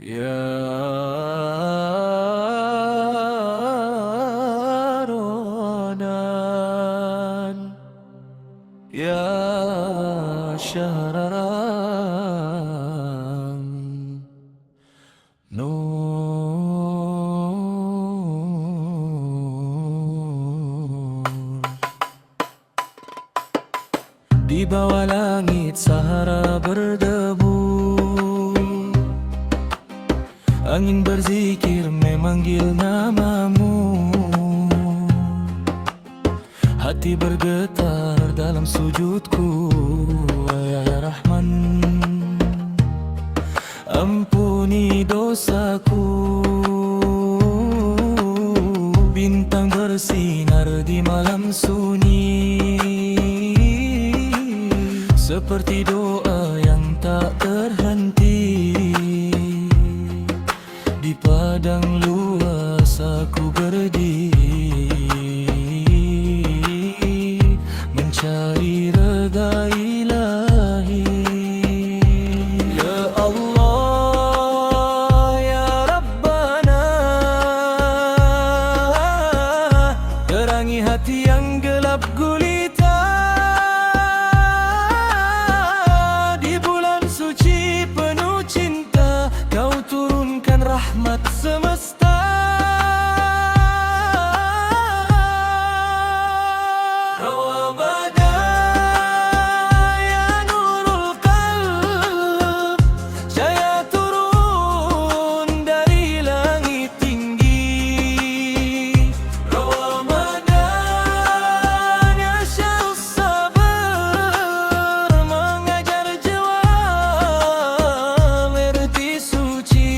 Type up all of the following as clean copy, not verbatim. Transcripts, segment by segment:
Ya Ronan, Ya Syahran Nur. Di bawah langit Sahara berdebu, angin berzikir memanggil namamu. Hati bergetar dalam sujudku. Ya Rahman, ampuni dosaku. Bintang bersinar di malam sunyi, seperti doa yang tak terhenti. Di padang luas aku berdiri, mencari redha ilahi. Ya Allah, ya Rabbana, terangi hati yang gelap gulita. Di bulan suci penuh cinta, Kau turunkan rahmat semesta. Ramadan, ya nurul qalb, cahaya turun dari langit tinggi. Ramadan, ya syahrus sabar, mengajar jiwa mengerti suci.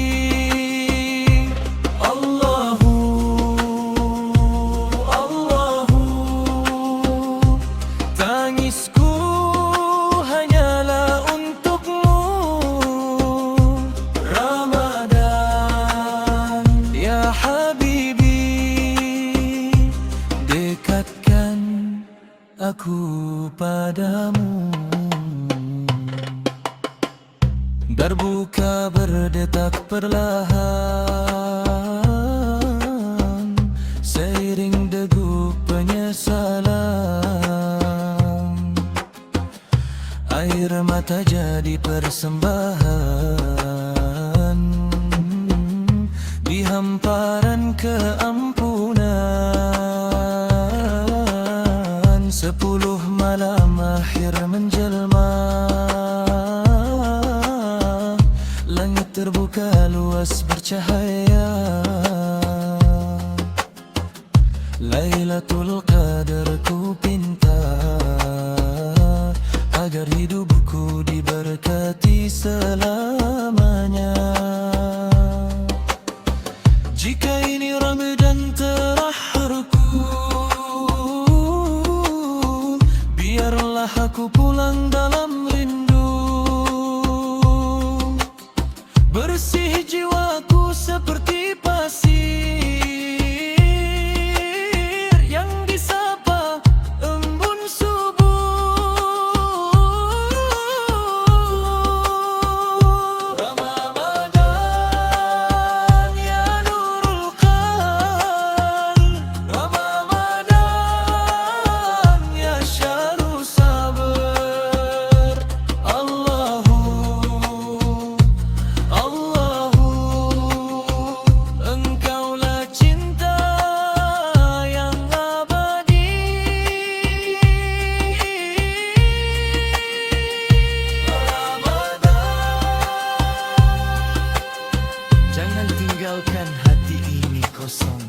Tangisku hanyalah untukmu. Ramadan, ya Habibi, dekatkan aku padamu. Berbuka berdetak perlahan, seiring degup penyesalan. Air mata jadi persembahan di hamparan keampunan. 10 malam akhir menjelma, langit terbuka luas bercahaya. Lailatul Qadar ku pinta, agar hidupku diberkati selamanya. Jika ini Ramadan terakhirku, biarlah aku pulang dalam rindu. Bersih jiwaku seperti pasir yang disapa embun subuh. Ramadan, ya nurul qalb, Ramadan, ya syahrus sabar. Engkaulah cinta yang abadi. Ramadan, jangan tinggalkan hati ini kosong.